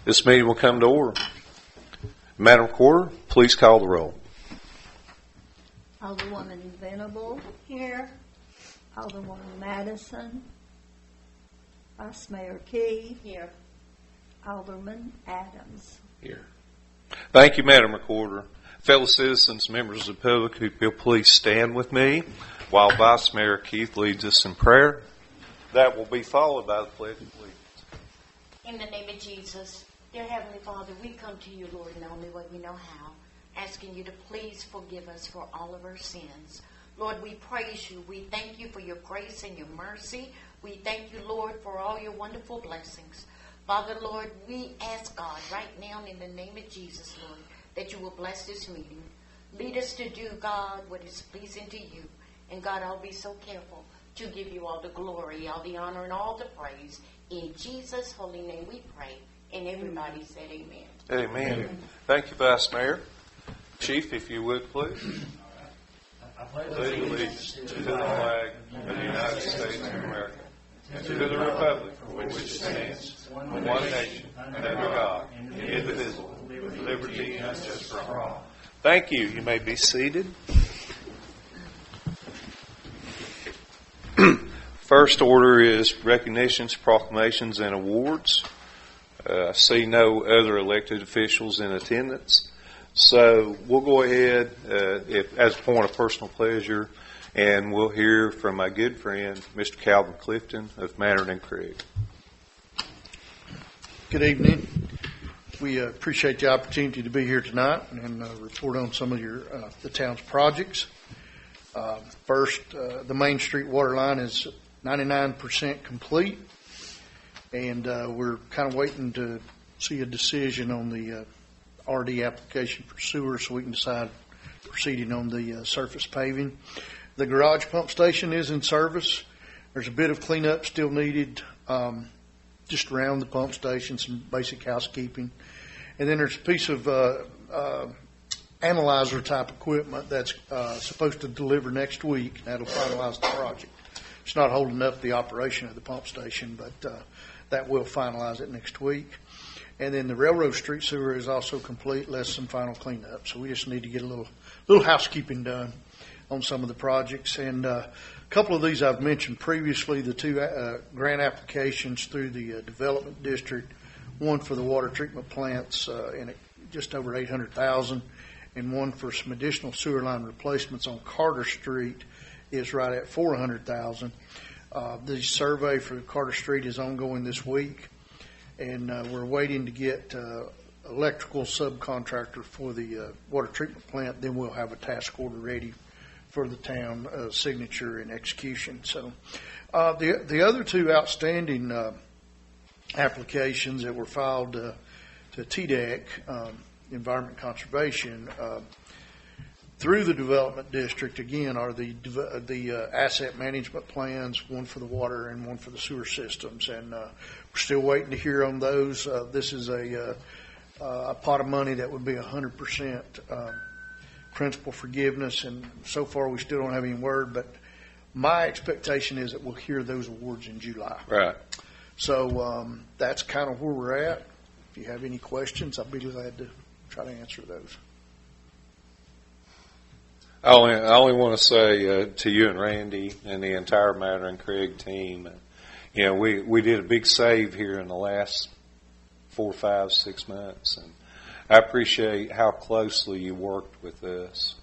This meeting will come to order. Madam Recorder, please call the roll. Alderwoman Venable. Here. Alderwoman Madison. Vice Mayor Key. Here. Alderman Adams. Here. Thank you, Madam Recorder. Fellow citizens, members of the public, if you'll please stand with me while Vice Mayor Keith leads us in prayer. That will be followed by the Pledge of Allegiance. In the name of Jesus, dear Heavenly Father, we come to you, Lord, in the only way we know how, asking you to please forgive us for all of our sins. Lord, we praise you. We thank you for your grace and your mercy. We thank you, Lord, for all your wonderful blessings. Father, Lord, we ask God right now in the name of Jesus, Lord, that you will bless this meeting. Lead us to do, God, what is pleasing to you. And God, I'll be so careful to give you all the glory, all the honor, and all the praise. In Jesus' holy name we pray. And everybody said amen. Amen. Thank you, Vice Mayor. Chief, if you would, please. I pledge allegiance to the flag of the United States of America and to the republic for which it stands, one nation, under God, indivisible, with liberty and justice for all. Thank you. You may be seated. First order is recognitions, proclamations, and awards. I see no other elected officials in attendance. So we'll go ahead, as a point of personal pleasure, and we'll hear from my good friend, Mr. Calvin Clifton of Mannering and Craig. Good evening. We appreciate the opportunity to be here tonight and report on some of the town's projects. First, the Main Street water line is 99% complete, and we're kind of waiting to see a decision on the RD application for sewer so we can decide proceeding on the surface paving. The garage pump station is in service. There's a bit of cleanup still needed just around the pump station, some basic housekeeping. And then there's a piece of analyzer type equipment that's supposed to deliver next week. That'll finalize the project. It's not holding up the operation of the pump station, but that will finalize it next week. And then the Railroad Street sewer is also complete, less some final cleanup. So we just need to get a little housekeeping done on some of the projects. And a couple of these I've mentioned previously, the two grant applications through the development district, one for the water treatment plants in just over $800,000, and one for some additional sewer line replacements on Carter Street is right at $400,000. The survey for Carter Street is ongoing this week, and we're waiting to get electrical subcontractor for the water treatment plant. Then we'll have a task order ready for the town signature and execution. So the other two outstanding applications that were filed to TDEC, Environment Conservation, through the development district, again, are the asset management plans, one for the water and one for the sewer systems. And we're still waiting to hear on those. This is a pot of money that would be 100% principal forgiveness, and so far we still don't have any word, but my expectation is that we'll hear those awards in July. Right. So that's kind of where we're at. If you have any questions, I'll be glad to try to answer those. I only want to say to you and Randy and the entire Mannering and Craig team, we did a big save here in the last 4, 5, 6 months, and I appreciate how closely you worked with us.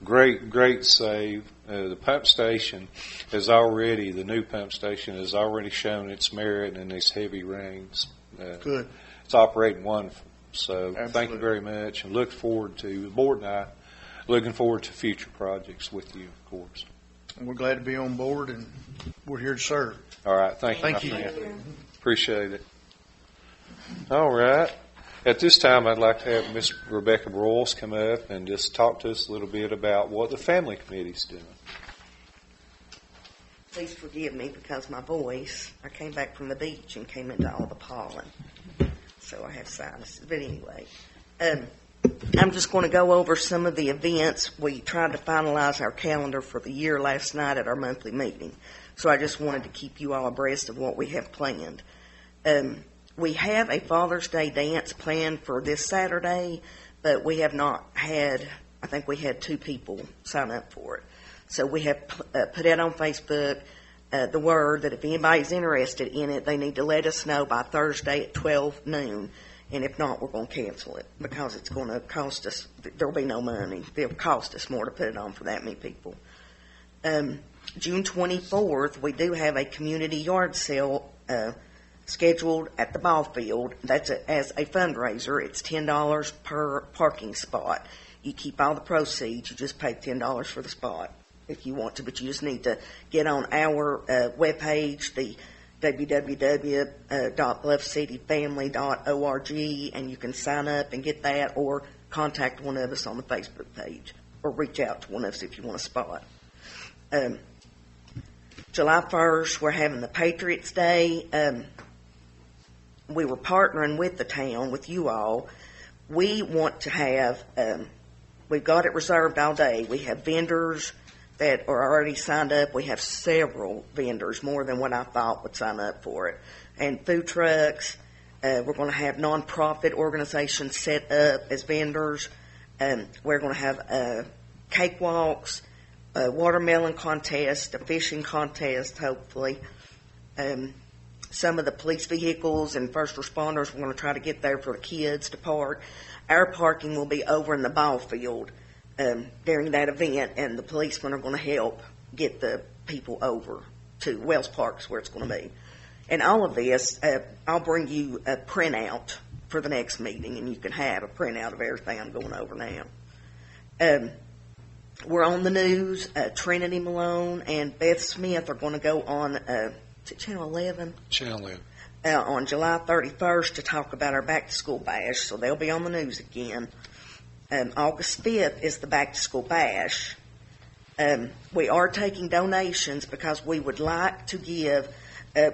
Great save. The pump station the new pump station has already shown its merit in these heavy rains. Good. It's operating wonderful. So Absolutely. Thank you very much, and the board and I, looking forward to future projects with you, of course. And we're glad to be on board, and we're here to serve. All right. Thank you. Thank you. Appreciate it. All right. At this time, I'd like to have Miss Rebecca Broyles come up and just talk to us a little bit about what the family committee's doing. Please forgive me because my voice, I came back from the beach and came into all the pollen. So I have sinuses. But anyway, I'm just going to go over some of the events. We tried to finalize our calendar for the year last night at our monthly meeting. So I just wanted to keep you all abreast of what we have planned. We have a Father's Day dance planned for this Saturday, but we have not had, I think we had 2 people sign up for it. So we have put out on Facebook the word that if anybody's interested in it, they need to let us know by Thursday at 12 noon. And if not, we're going to cancel it because it's going to cost us, there will be no money. It'll cost us more to put it on for that many people. June 24th, we do have a community yard sale scheduled at the ball field. That's as a fundraiser. It's $10 per parking spot. You keep all the proceeds. You just pay $10 for the spot if you want to, but you just need to get on our webpage, the www.bluffcityfamily.org, and you can sign up and get that, or contact one of us on the Facebook page, or reach out to one of us if you want a spot. July 1st, we're having the Patriots Day. We were partnering with the town, with you all. We want to have, we've got it reserved all day. We have vendors that are already signed up. We have several vendors, more than what I thought would sign up for it. And food trucks. We're going to have nonprofit organizations set up as vendors. We're going to have cakewalks, a watermelon contest, a fishing contest, hopefully. Some of the police vehicles and first responders, we're going to try to get there for the kids to park. Our parking will be over in the ball field during that event, and the policemen are going to help get the people over to Wells Park's where it's going to be. And all of this, I'll bring you a printout for the next meeting, and you can have a printout of everything I'm going over now. We're on the news. Trinity Malone and Beth Smith are going to go on, is it Channel 11? Channel 11. On July 31st to talk about our back-to-school bash, so they'll be on the news again. August 5th is the back-to-school bash. We are taking donations because we would like to give,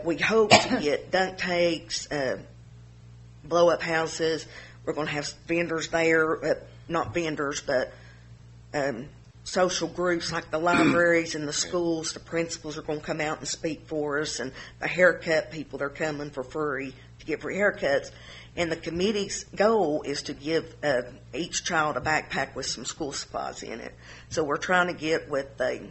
we hope to get dunk tanks, blow-up houses. We're going to have vendors there, not vendors, but social groups like the libraries and the schools. The principals are going to come out and speak for us, and the haircut people, they're coming for free to get free haircuts. And the committee's goal is to give each child a backpack with some school supplies in it. So we're trying to get with a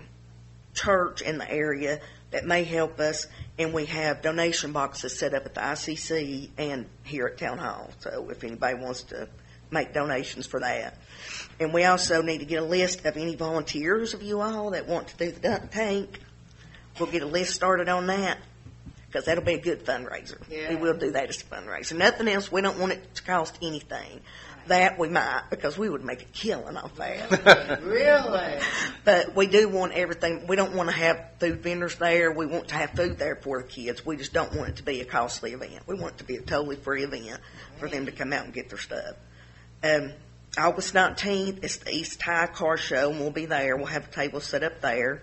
church in the area that may help us, and we have donation boxes set up at the ICC and here at Town Hall. So if anybody wants to make donations for that. And we also need to get a list of any volunteers of you all that want to do the dunk tank. We'll get a list started on that, because that'll be a good fundraiser. Yeah. We will do that as a fundraiser. Nothing else. We don't want it to cost anything. That we might, because we would make a killing off that. Really? But we do want everything. We don't want to have food vendors there. We want to have food there for the kids. We just don't want it to be a costly event. We want it to be a totally free event for them to come out and get their stuff. August 19th is the East High Car Show, and we'll be there. We'll have a table set up there.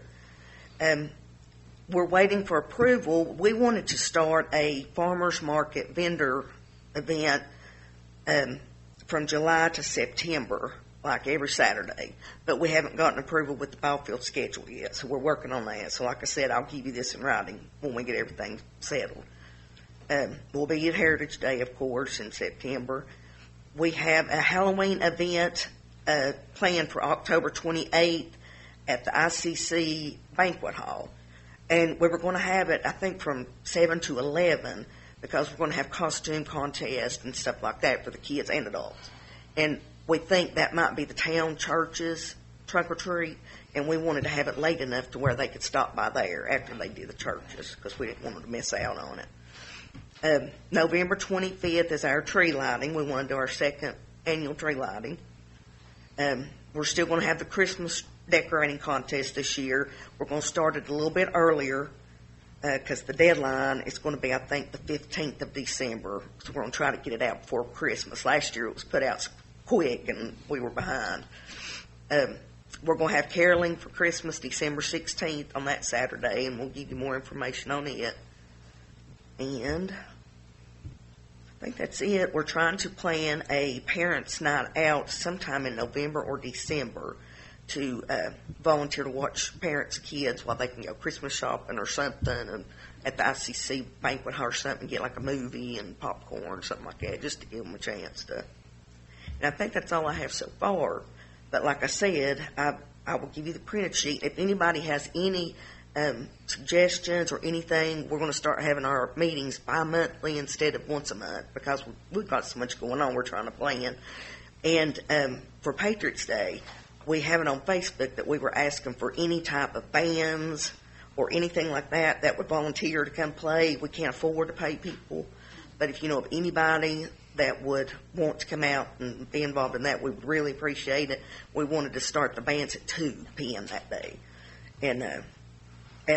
We're waiting for approval. We wanted to start a farmers market vendor event from July to September, like every Saturday. But we haven't gotten approval with the ball field schedule yet, so we're working on that. So like I said, I'll give you this in writing when we get everything settled. We'll be at Heritage Day, of course, in September. We have a Halloween event planned for October 28th at the ICC Banquet Hall. And we were going to have it, I think, from 7 to 11, because we're going to have costume contests and stuff like that for the kids and adults. And we think that might be the town church's trunk or treat, and we wanted to have it late enough to where they could stop by there after they do the churches, because we didn't want them to miss out on it. November 25th is our tree lighting. We want to do our second annual tree lighting. We're still going to have the Christmas decorating contest this year. We're going to start it a little bit earlier because the deadline is going to be, I think, the 15th of December. So we're going to try to get it out before Christmas. Last year it was put out quick and we were behind. We're going to have caroling for Christmas December 16th on that Saturday, and we'll give you more information on it. And I think that's it. We're trying to plan a parents' night out sometime in November or December. to volunteer to watch parents' kids while they can go Christmas shopping or something, and at the ICC banquet hall or something, get like a movie and popcorn, something like that, just to give them a chance to. And I think that's all I have so far. But like I said, I will give you the printed sheet. If anybody has any suggestions or anything, we're going to start having our meetings bi-monthly instead of once a month because we've got so much going on we're trying to plan. And for Patriots Day, we have it on Facebook that we were asking for any type of bands or anything like that that would volunteer to come play. We can't afford to pay people. But if you know of anybody that would want to come out and be involved in that, we would really appreciate it. We wanted to start the bands at 2 p.m. that day. And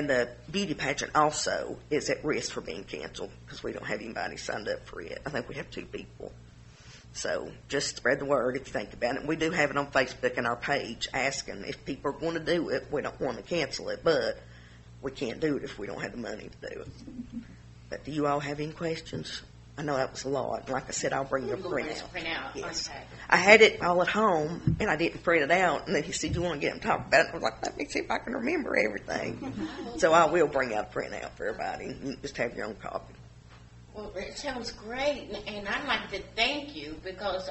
the beauty pageant also is at risk for being canceled because we don't have anybody signed up for it. I think we have 2 people. So just spread the word if you think about it. We do have it on Facebook and our page asking if people are going to do it. We don't want to cancel it, but we can't do it if we don't have the money to do it. But do you all have any questions? I know that was a lot. Like I said, I'll bring you a printout. Yes. Okay. I had it all at home, and I didn't print it out. And then he said, you want to get him to talk about it? I was like, let me see if I can remember everything. So I will bring out a printout for everybody. You just have your own copy. Well, it sounds great, and I'd like to thank you because,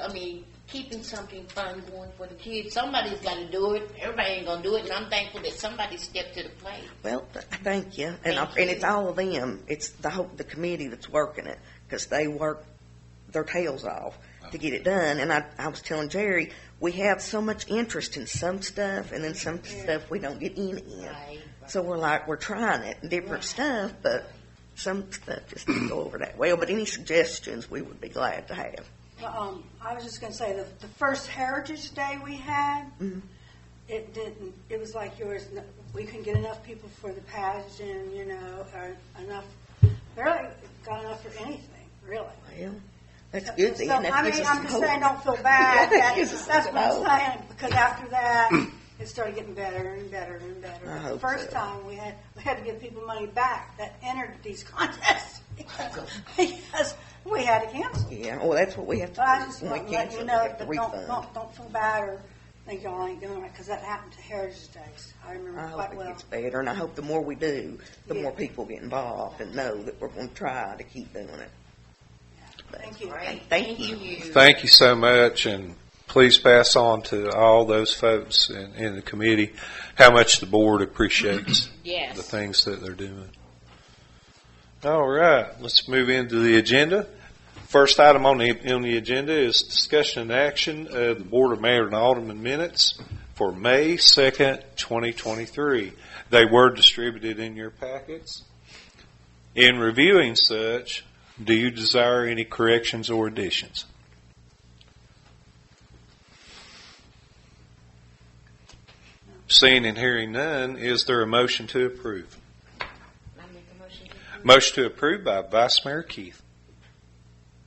keeping something fun going for the kids, somebody's got to do it. Everybody ain't going to do it, and I'm thankful that somebody stepped to the plate. Well, thank you. And Thank you. it's all of them. It's the committee that's working it because they work their tails off to get it done. And I was telling Jerry, we have so much interest in some stuff, and then some stuff we don't get in. Right. So we're trying it, different stuff, but some stuff just didn't go over that well. But any suggestions, we would be glad to have. Well, I was just going to say the first Heritage Day we had, Mhm. it didn't. It was like yours. We couldn't get enough people for the pageant, or enough. Barely got enough for anything, really. Well, that's good. So, then. That I'm gives us just some hope. saying, don't feel bad. Gives us That's some what I'm hope. saying. Because after that, it started getting better and better and better. I But the hope first so. time we had to give people money back that entered these contests because we had to cancel. Yeah, well, that's what we have to So I do. just When we want to let cancel, you we know have to that refund. don't feel bad or think y'all ain't doing it because that happened to Heritage Days. I remember I hope quite it well. gets better, and I hope the more we do, the Yeah. more people get involved and know that we're going to try to keep doing it. But Thank you. Great. Thank you. Thank you so much, and please pass on to all those folks in the committee how much the board appreciates Yes. the things that they're doing. All right, let's move into the agenda. First item on the agenda is discussion and action of the Board of Mayor and Alderman minutes for May 2nd, 2023. They were distributed in your packets. In reviewing such, do you desire any corrections or additions? Seeing and hearing none, is there a motion to approve? I make a motion to approve. Motion to approve by Vice Mayor Keith.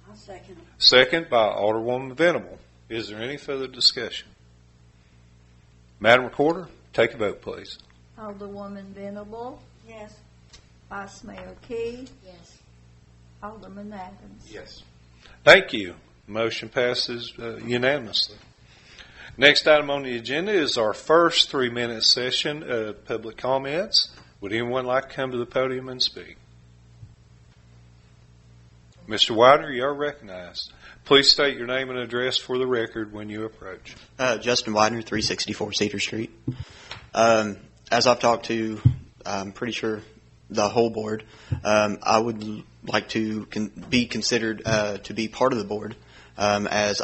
I'll second it. Second by Alderwoman Venable. Is there any further discussion? Madam Recorder, take a vote, please. Alderwoman Venable, Yes. Vice Mayor Key, Yes. Alderman Adams. Yes. Thank you. Motion passes unanimously. Next item on the agenda is our first 3-minute session of public comments. Would anyone like to come to the podium and speak? Mr. Widener, you are recognized. Please state your name and address for the record when you approach. Justin Widener, 364 Cedar Street. As I've talked to, I'm pretty sure the whole board, I would like to be considered to be part of the board, as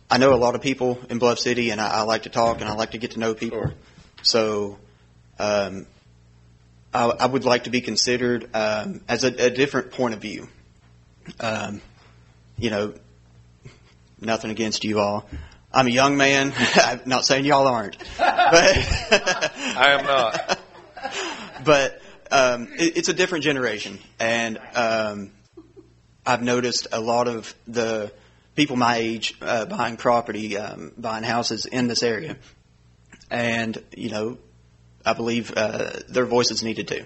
I know a lot of people in Bluff City, and I like to talk and I like to get to know people. Sure. So I would like to be considered as a different point of view. Nothing against you all. I'm a young man. I'm not saying y'all aren't, but I am not. But it's a different generation, and I've noticed a lot of the people my age buying property, buying houses in this area, and I believe their voices needed too.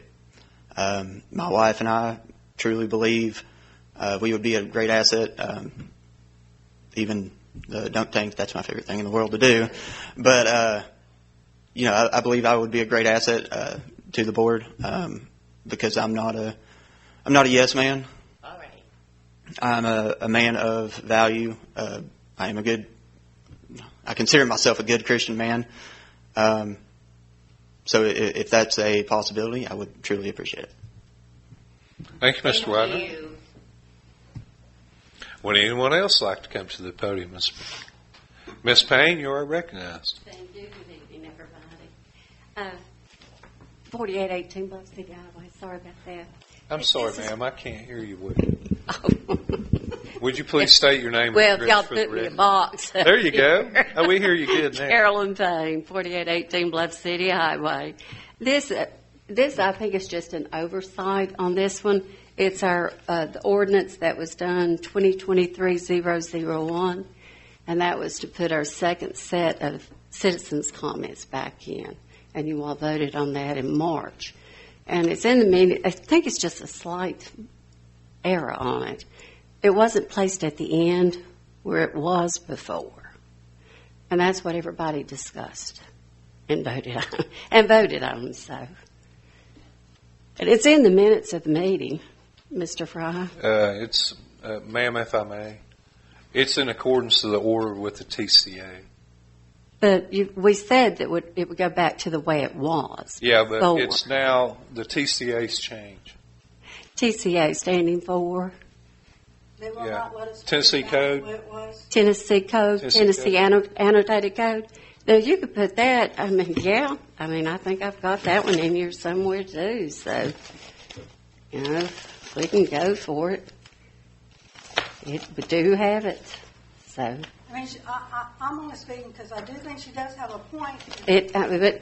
My wife and I truly believe we would be a great asset, even Don't think that's my favorite thing in the world to do, but I believe I would be a great asset to the board because I'm not a yes man. All right. I'm a man of value. I consider myself a good Christian man. So if that's a possibility, I would truly appreciate it. Thank you, Mr. Thank Wagner. you. Would anyone else like to come to the podium? Miss Payne, you are recognized. Thank you. Good evening, everybody. 4818 Bluff City Highway. Sorry about that. I'm sorry, ma'am. I can't hear you well. Would you please state your name? Well, and if y'all address for the put me in a record? box. There you go. Oh, we hear you good now. Carolyn Payne, 4818 Bluff City Highway. This I think is just an oversight on this one. It's our the ordinance that was done 2023-001, and that was to put our second set of citizens' comments back in. And you all voted on that in March. And it's in the minute. I think it's just a slight error on it. It wasn't placed at the end where it was before. And that's what everybody discussed and voted on. So, and it's in the minutes of the meeting, Mr. Fry. Ma'am, if I may, it's in accordance to the order with the TCA. But we said that it would go back to the way it was. Yeah, but before. it's now the TCA's change. TCA standing for They will Yeah. not let us. Tennessee figure out Code. what it was. Tennessee Code, Tennessee Annotated Code. Now, you could put that, I think I've got that one in here somewhere too. So, we can go for it. We do have it. So, I mean, I'm only speaking because I do think she does have a point. but You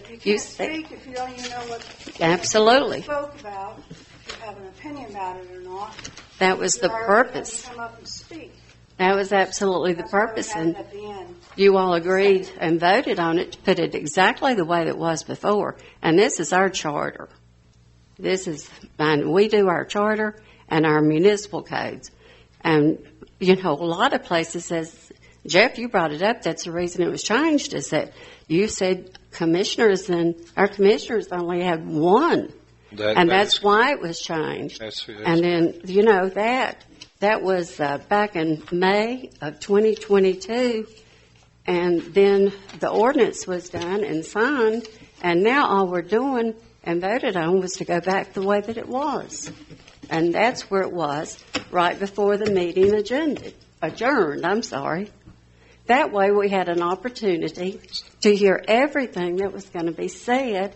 you can't speak if you don't even know what absolutely. you spoke about, if you have an opinion about it or not. That was the You already had purpose. to come up and speak. That was absolutely the That's why we purpose. had And it at the end. you all agreed and voted on it to put it exactly the way that it was before. And this is our charter. We do our charter and our municipal codes. And, a lot of places says, Jeff, you brought it up, that's the reason it was changed, is that you said commissioners and our commissioners only had one. That's why it was changed. And then, that was back in May of 2022. And then the ordinance was done and signed. And now all we're doing and voted on was to go back the way that it was. And that's where it was right before the meeting adjourned. That way we had an opportunity to hear everything that was going to be said.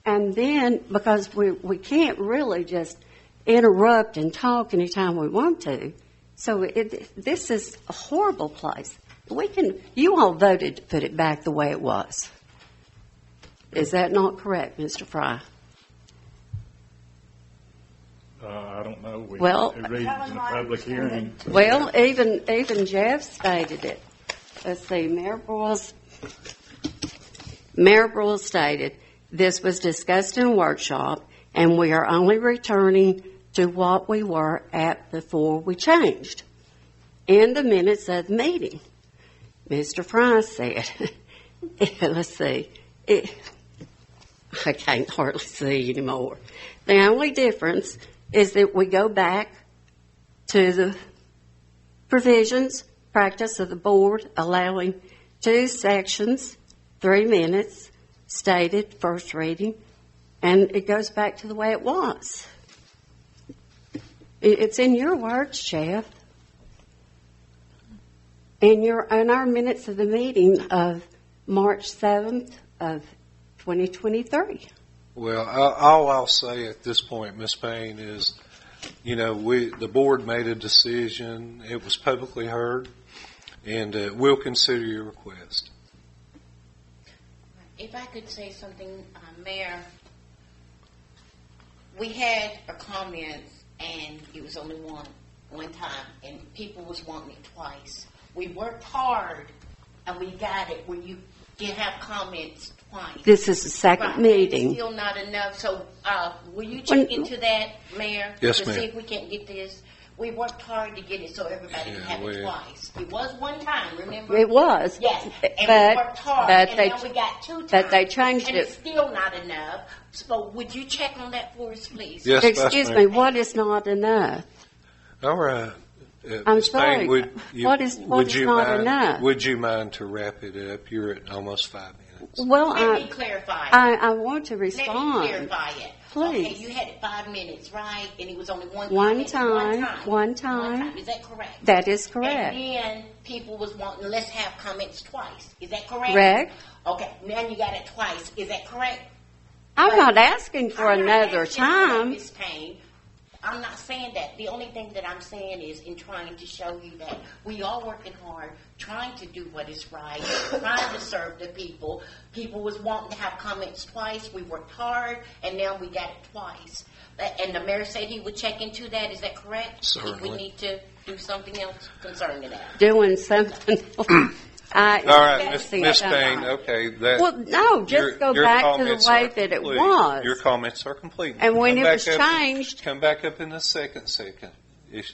And then, because we can't really just interrupt and talk anytime we want to. So this is a horrible place. You all voted to put it back the way it was. Is that not correct, Mr. Fry? I don't know. We Well- raised it in a public hearing. Well, even Jeff stated it. Let's see, Mayor Broyle stated, this was discussed in a workshop, and we are only returning to what we were at before we changed. In the minutes of the meeting, Mr. Fry said, let's see, I can't hardly see anymore. The only difference is that we go back to the provisions, practice of the board, allowing 2 sections, 3 minutes, stated first reading, and it goes back to the way it was. It's in your words, Jeff. In our minutes of the meeting of March 7th of 2023. Well, all I'll say at this point, Ms. Payne, is, the board made a decision. It was publicly heard, and we'll consider your request. If I could say something, Mayor, we had a comment, and it was only one time, and people was wanting it twice. We worked hard, and we got it where you can have comments twice. This is the second Right. meeting. It's still not enough. So will you check into that, Mayor? Yes, to ma'am. see if we can't get this? We worked hard to get it so everybody could have it twice. It was one time, remember? It was. Yes, and But- we worked hard, but and they- now we got 2 times. but they changed and it. it's still not enough. So would you check on that for us, please? Yes, Excuse Vice me, Mayor. what is not enough? All right. I'm Ms. Payne, sorry. What is not enough? Would you mind to wrap it up? You're at almost 5 minutes. Well, Let me clarify. I want to Let me respond. clarify it. Please. Okay, you had it 5 minutes, right? And it was only one One time. time. One time. Is that correct? That is correct. And then people was wanting, let's have comments twice. Is that correct? Correct. Okay, now you got it twice. Is that correct? I'm not asking for I'm not another asking for that, time. Ms. Payne. I'm not saying that. The only thing that I'm saying is in trying to show you that we are working hard, trying to do what is right, trying to serve the people. People was wanting to have comments twice. We worked hard, and now we got it twice. And the mayor said he would check into that. Is that correct? Certainly. If we need to do something else concerning that. Doing something. All right, Miss Miss Payne, okay. Well, no, just go your back to the comments way are that it complete. was. Your comments are complete. And when Come it was back up- changed- Come back up in the second session, if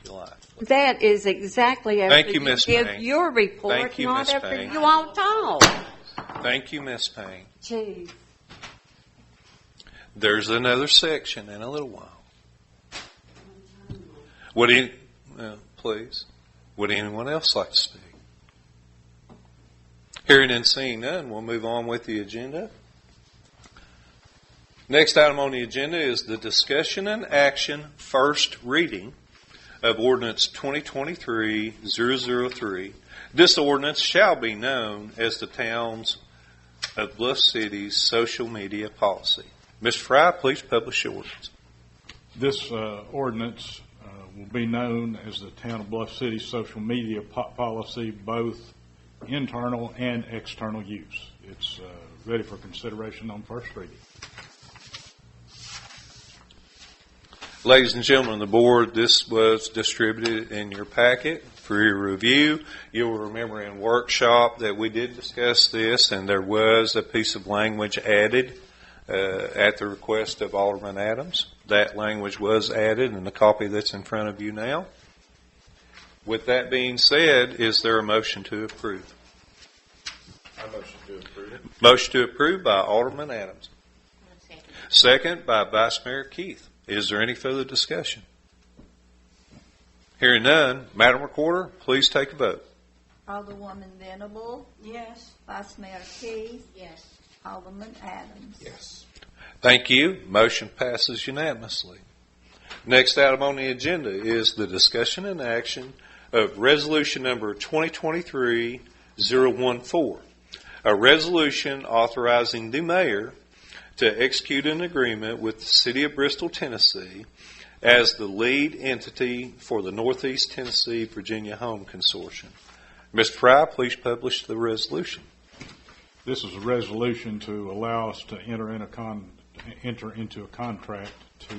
you like. That is exactly after Thank you, Miss give Payne. your report, Thank you, not Miss after Payne. you all talk. Thank you, Miss Payne. Gee. There's another section in a little while. Please, would anyone else like to speak? Hearing and seeing none, we'll move on with the agenda. Next item on the agenda is the discussion and action first reading of Ordinance 2023-003. This ordinance shall be known as the Towns of Bluff City's social media policy. Mr. Fry, please publish your ordinance. This ordinance will be known as the Town of Bluff City social media policy, both internal and external use. It's ready for consideration on first reading. Ladies and gentlemen of the board, this was distributed in your packet for your review. You'll remember in workshop that we did discuss this, and there was a piece of language added at the request of Alderman Adams. That language was added in the copy that's in front of you now. With that being said, is there a motion to approve? I motion to approve. Motion to approve by Alderman Adams. Second by Vice Mayor Keith. Is there any further discussion? Hearing none, Madam Recorder, please take a vote. Alderwoman Venable, Yes. Vice Mayor Keith, Yes. Alderman Adams. Yes. Thank you. Motion passes unanimously. Next item on the agenda is the discussion and action of resolution number 2023-014, a resolution authorizing the mayor to execute an agreement with the City of Bristol, Tennessee, as the lead entity for the Northeast Tennessee Virginia Home Consortium. Mr. Fry, please publish the resolution. This is a resolution to allow us to enter into a contract to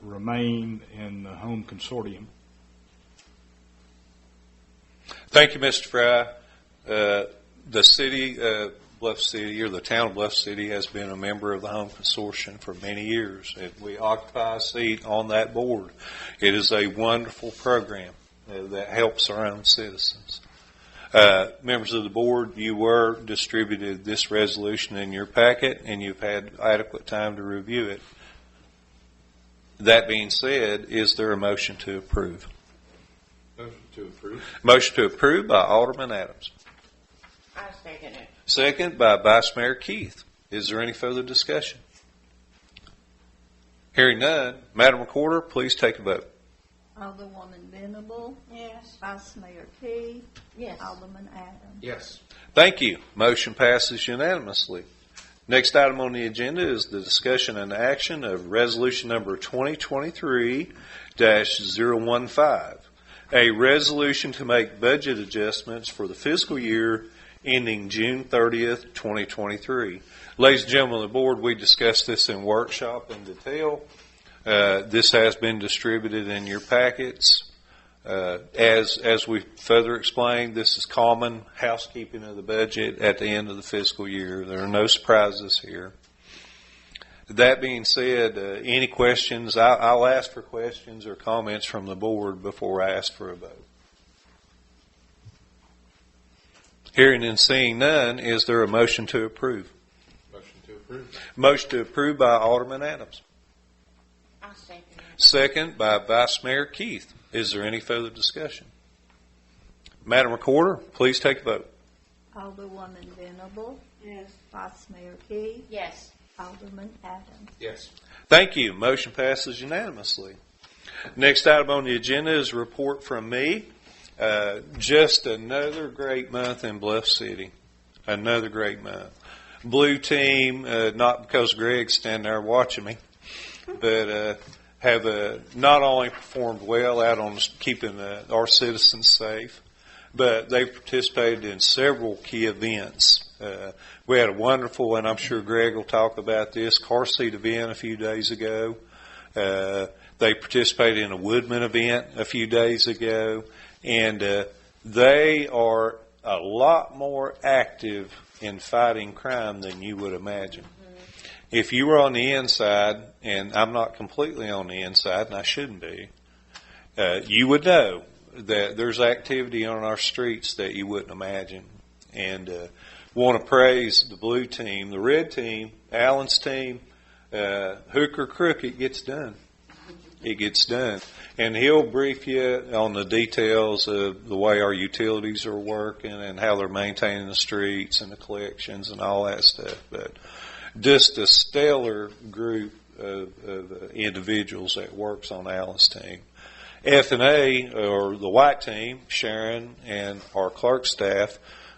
remain in the home consortium. Thank you, Mr. Fry. The city of Bluff City, or the town of Bluff City, has been a member of the Home Consortium for many years, and we occupy a seat on that board. It is a wonderful program that helps our own citizens. Members of the board, you were distributed this resolution in your packet, and you've had adequate time to review it. That being said, is there a motion to approve? Motion to approve. Motion to approve by Alderman Adams. I second it. Second by Vice Mayor Keith. Is there any further discussion? Hearing none, Madam Recorder, please take a vote. Alderwoman Venable, Yes. Vice Mayor Keith, Yes. Alderman Adams. Yes. Thank you. Motion passes unanimously. Next item on the agenda is the discussion and action of resolution number 2023-015, a resolution to make budget adjustments for the fiscal year ending June 30th, 2023. Ladies and gentlemen of the board, we discussed this in workshop in detail. This has been distributed in your packets. As we further explained, this is common housekeeping of the budget at the end of the fiscal year. There are no surprises here. That being said, any questions? I'll ask for questions or comments from the board before I ask for a vote. Hearing and seeing none, is there a motion to approve? Motion to approve. Motion to approve by Alderman Adams. I'll second it. Second by Vice Mayor Keith. Is there any further discussion? Madam Recorder, please take a vote. Alderwoman Venable, Yes. Vice Mayor Key, Yes. Alderman Adams. Yes. Thank you. Motion passes unanimously. Next item on the agenda is a report from me. Just another great month in Bluff City. Another great month. Blue team, not because Greg's standing there watching me, but have not only performed well out on keeping our citizens safe, but they've participated in several key events. We had a wonderful, and I'm sure Greg will talk about this, car seat event a few days ago. They participated in a Woodman event a few days ago, and they are a lot more active in fighting crime than you would imagine. If you were on the inside, and I'm not completely on the inside, and I shouldn't be, you would know that there's activity on our streets that you wouldn't imagine. And want to praise the blue team, the red team, Allen's team, hook or crook, it gets done. It gets done. And he'll brief you on the details of the way our utilities are working and how they're maintaining the streets and the collections and all that stuff. But just a stellar group of individuals that works on Allen's team. F&A, or the white team, Sharon and our clerk staff,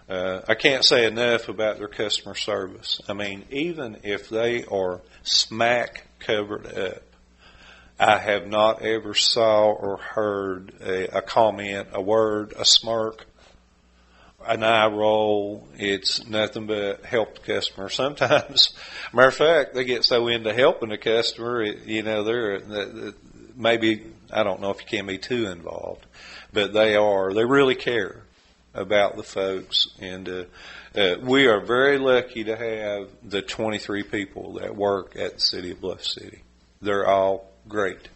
I can't say enough about their customer service. I mean, even if they are smack covered up, I have not ever saw or heard a comment, a word, a smirk, an eye roll. It's nothing but help the customer. Sometimes, matter of fact, they get so into helping the customer, they're maybe, I don't know if you can be too involved, but they really care about the folks. And we are very lucky to have the 23 people that work at the City of Bluff City. They're all great,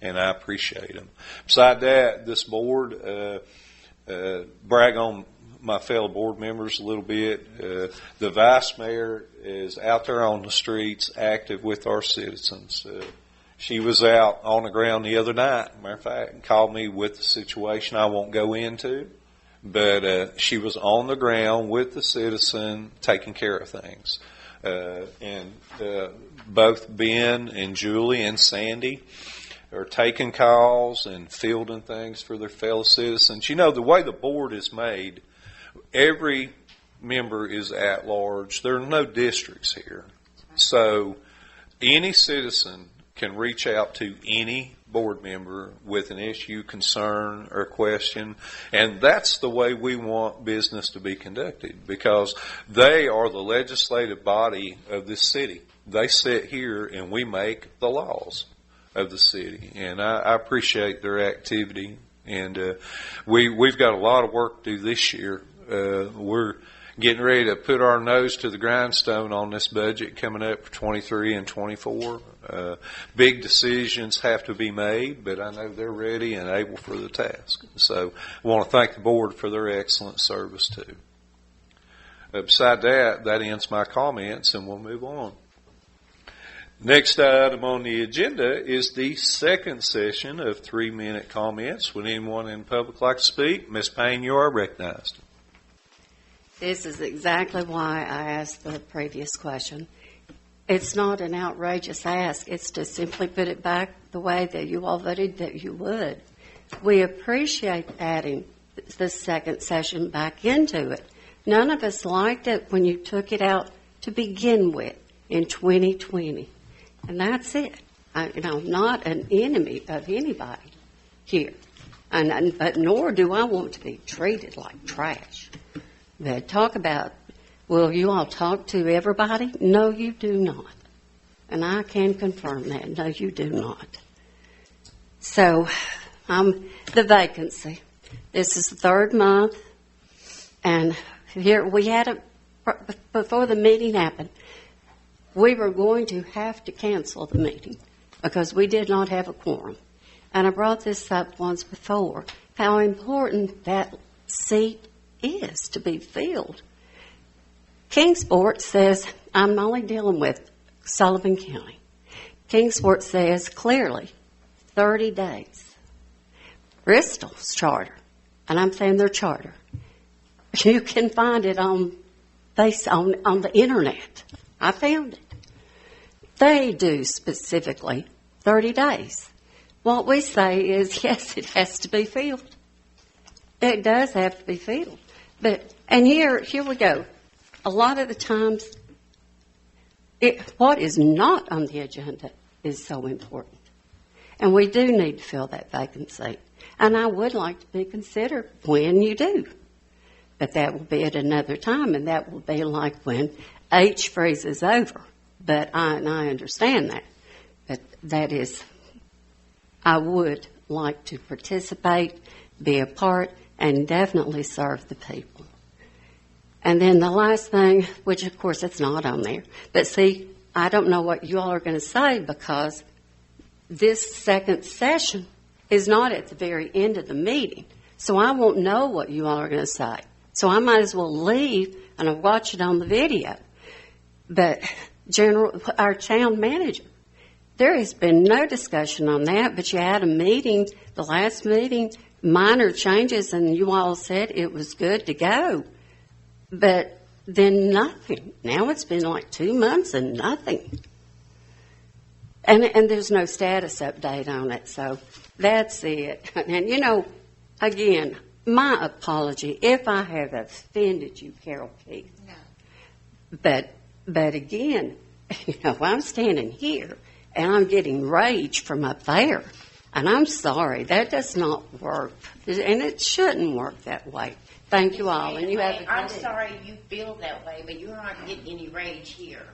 and I appreciate them. Beside that, this board, brag on my fellow board members a little bit. The vice mayor is out there on the streets active with our citizens. She was out on the ground the other night, matter of fact, and called me with the situation I won't go into, but she was on the ground with the citizen taking care of things. And both Ben and Julie and Sandy are taking calls and fielding things for their fellow citizens. You know, the way the board is made, every member is at large. There are no districts here. So any citizen can reach out to any board member with an issue, concern, or question. And that's the way we want business to be conducted, because they are the legislative body of this city. They sit here and we make the laws of the city. And I appreciate their activity. And we've got a lot of work to do this year. We're getting ready to put our nose to the grindstone on this budget coming up for 23 and 24. Big decisions have to be made, but I know they're ready and able for the task. So I want to thank the board for their excellent service too. Beside that ends my comments, and we'll move on. Next item on the agenda is the second session of 3-minute comments. Would anyone in public like to speak? Ms. Payne, you are recognized. This is exactly why I asked the previous question. It's not an outrageous ask. It's to simply put it back the way that you all voted that you would. We appreciate adding the second session back into it. None of us liked it when you took it out to begin with in 2020. And that's it. I'm not an enemy of anybody here. But nor do I want to be treated like trash. But talk about, will you all talk to everybody? No, you do not. And I can confirm that. No, you do not. So, the vacancy. This is the third month. And here we had before the meeting happened, we were going to have to cancel the meeting because we did not have a quorum. And I brought this up once before, how important that seat is to be filled. Kingsport says, I'm only dealing with Sullivan County. Kingsport says clearly 30 days. Bristol's charter, and I'm saying their charter, you can find it on the internet. I found it. They do specifically 30 days. What we say is, yes, it has to be filled. It does have to be filled. And here we go. A lot of the times, what is not on the agenda is so important. And we do need to fill that vacancy. And I would like to be considered when you do. But that will be at another time, and that will be like when H freezes over. But I understand that. But that is, I would like to participate, be a part, and definitely serve the people. And then the last thing, which of course it's not on there, but see, I don't know what you all are going to say because this second session is not at the very end of the meeting. So I won't know what you all are going to say. So I might as well leave and I'll watch it on the video. But our town manager, there has been no discussion on that, but you had a meeting, the last meeting, minor changes, and you all said it was good to go. But then nothing. Now it's been like 2 months and nothing. And there's no status update on it, so that's it. And, again, my apology if I have offended you, Carol Keith. No. But again, I'm standing here and I'm getting rage from up there. And I'm sorry, that does not work. And it shouldn't work that way. Thank you all, and you have a good day. I'm sorry you feel that way, but you aren't getting any rage here.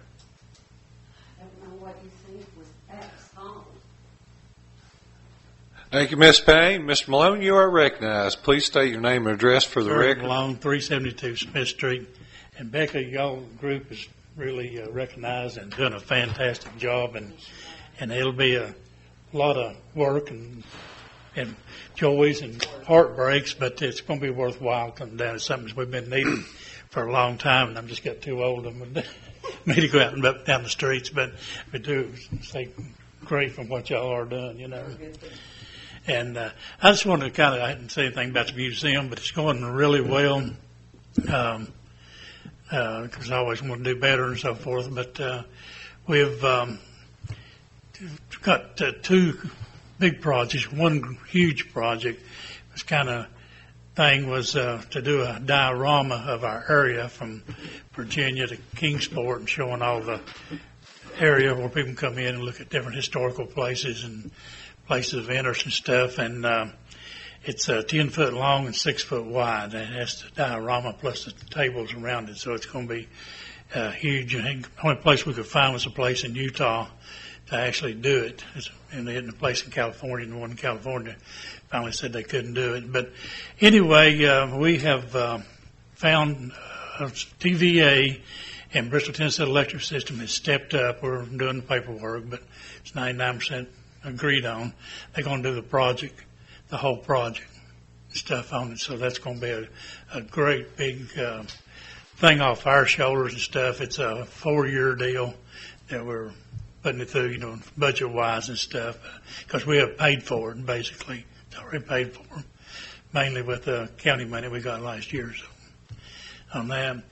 I don't know what you think was that song. Thank you, Ms. Payne. Mr. Malone, you are recognized. Please state your name and address for the record. Malone, 372 Smith Street. And Becca, y'all group is really recognized and doing a fantastic job, and it'll be a lot of work and joys and heartbreaks, but it's going to be worthwhile coming down. It's something we've been needing for a long time, and I'm just got too old me to go out and up down the streets, but we do stay great from what y'all are doing, And I just wanted to I didn't say anything about the museum, but it's going really well, because I always want to do better and so forth, but we've got two big projects. One huge project was to do a diorama of our area from Virginia to Kingsport and showing all the area where people come in and look at different historical places and places of interest and stuff. And it's 10 foot long and 6 foot wide. And that's the diorama plus the tables around it. So it's going to be huge. I think the only place we could find was a place in Utah to actually do it. And they had a place in California, and the one in California finally said they couldn't do it. But anyway, we have found TVA and Bristol Tennessee Electric System has stepped up. We're doing the paperwork, but it's 99% agreed on. They're going to do the project, the whole project, stuff on it. So that's going to be a great big thing off our shoulders and stuff. It's a 4-year deal that we're putting it through, budget-wise and stuff, because we have paid for it, basically. It's already paid for, mainly with the county money we got last year. So on that.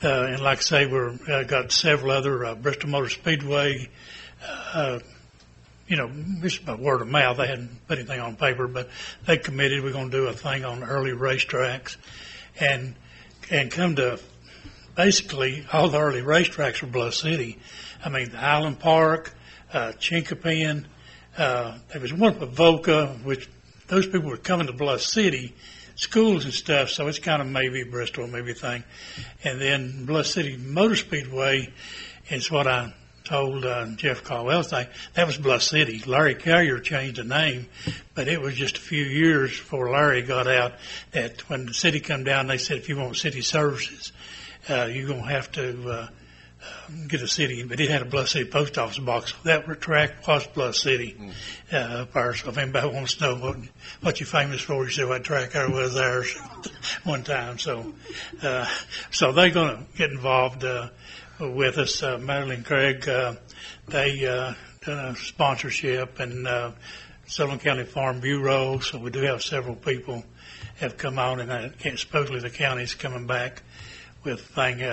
And like I say, we've got several other, Bristol Motor Speedway, it's by word of mouth. They hadn't put anything on paper, but they committed. We're going to do a thing on the early racetracks and come to basically all the early racetracks were Bluff City. I mean, the Island Park, Chinquapin, there was one for Voca, which those people were coming to Bluff City, schools and stuff, so it's kind of maybe Bristol, maybe thing. And then Bluff City Motor Speedway is what I told Jeff Caldwell. That was Bluff City. Larry Carrier changed the name, but it was just a few years before Larry got out that when the city come down, they said, if you want city services, you're going to have to get a city, but it had a Bluff City post office box. That track was Bluff City. Up there. So if anybody wants to know what you're famous for, you say what track I was there one time. So they're going to get involved with us. Madeline Craig, they done a sponsorship and Sutherland County Farm Bureau. So we do have several people have come on, and supposedly the county's coming back with thing.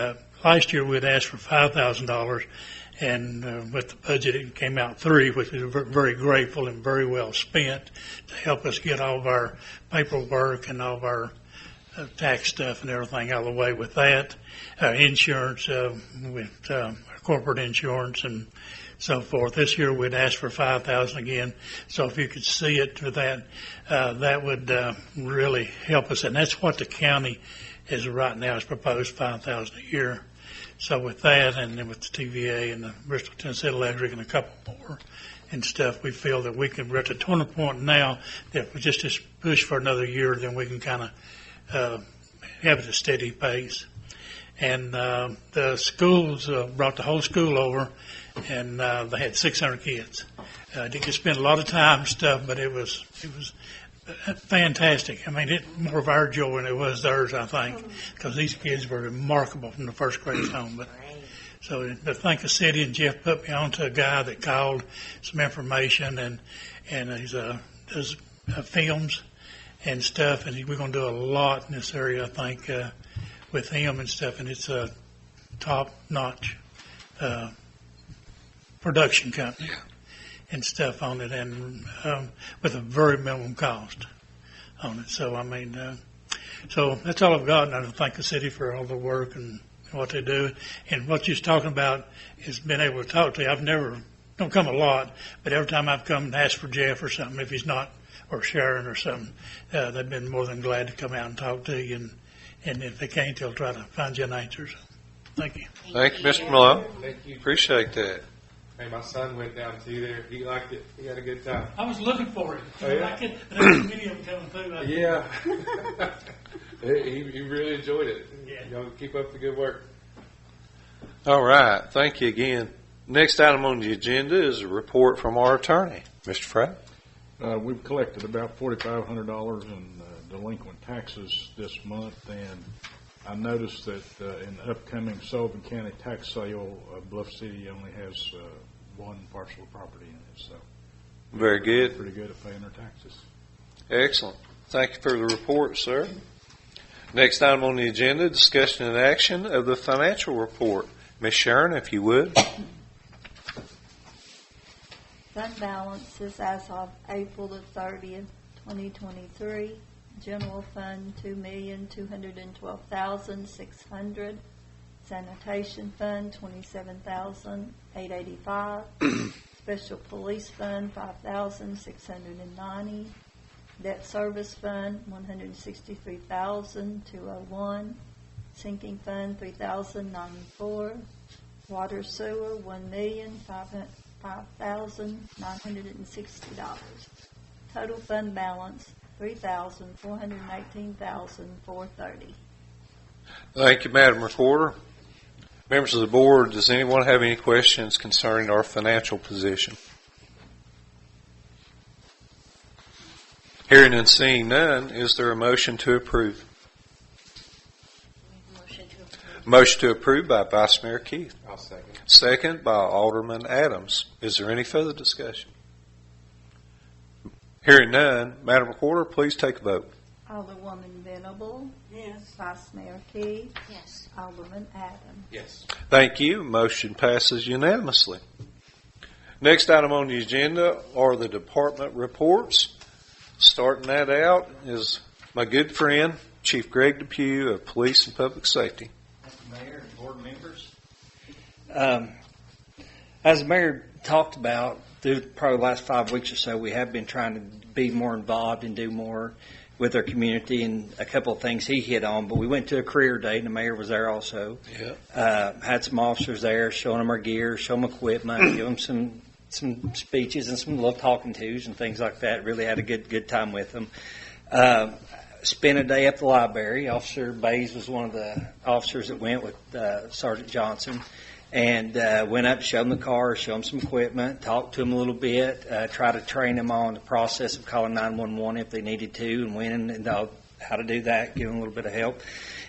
Last year we'd asked for $5,000, and with the budget it came out $3,000, which is very grateful and very well spent to help us get all of our paperwork and all of our tax stuff and everything out of the way with that. Insurance, with corporate insurance and so forth. This year we'd asked for $5,000 again. So if you could see it to that, that would really help us. And that's what the county is right now, is proposed $5,000 a year. So with that, and then with the TVA and the Bristol Tennessee Electric and a couple more and stuff, we feel that we're at the turning point now that if we just push for another year, then we can kind of have it at a steady pace. And the schools brought the whole school over, and they had 600 kids. Didn't get to spend a lot of time and stuff, but it was fantastic. I mean, it more of our joy than it was theirs, I think, because these kids were remarkable from the first grade on. But so to thank the city, and Jeff put me on to a guy that called some information, and he does films and stuff, and we're going to do a lot in this area, I think, with him and stuff, and it's a top-notch production company and stuff on it, and with a very minimum cost on it. So, I mean, so that's all I've got, and I thank the city for all the work and what they do. And what you're talking about is being able to talk to you. Don't come a lot, but every time I've come and asked for Jeff or something, if he's not, or Sharon or something, they've been more than glad to come out and talk to you, and if they can't, they'll try to find you an answer. So, thank you. Thank you, Mr. Malone. Thank you. Appreciate that. Hey, my son went down to you there. He liked it. He had a good time. I was looking for it. Oh, yeah? I could, there's many of them coming through. Yeah. he really enjoyed it. Yeah. Y'all keep up the good work. All right. Thank you again. Next item on the agenda is a report from our attorney, Mr. Frey. We've collected about $4,500 in delinquent taxes this month, and I noticed that in the upcoming Sullivan County tax sale, Bluff City only has one parcel of property in it. So Very good. Pretty good at paying their taxes. Excellent. Thank you for the report, sir. Next item on the agenda, discussion and action of the financial report. Ms. Sharon, if you would. Fund balances as of April the 30th, 2023. General fund, $2,212,600. Sanitation fund, $27,885. Special police fund, $5,690. Debt service fund, $163,201. Sinking fund, $3,094. Water sewer, $1,005,960. Total fund balance, $3,418,430. Thank you, Madam Recorder. Members of the board, does anyone have any questions concerning our financial position? Hearing and seeing none, is there a motion to approve? Motion to approve by Vice Mayor Keith. I'll second. Second by Alderman Adams. Is there any further discussion? Hearing none, Madam Recorder, please take a vote. Alderwoman Venable. Yes. Vice Mayor Key. Yes. Alderman Adams. Yes. Thank you. Motion passes unanimously. Next item on the agenda are the department reports. Starting that out is my good friend, Chief Greg Depew of Police and Public Safety. Mayor and board members. As the mayor talked about, through probably the last 5 weeks or so, we have been trying to be more involved and do more with our community, and a couple of things he hit on. But we went to a career day, and the mayor was there also. Yeah. Had some officers there, showing them our gear, showing them equipment, give them some speeches and some little talking tos and things like that. Really had a good time with them. Spent a day at the library. Officer Bays was one of the officers that went with Sergeant Johnson. and went up, showed them the car, showed them some equipment, talked to them a little bit, try to train them on the process of calling 911 if they needed to, and when and how to do that, give them a little bit of help.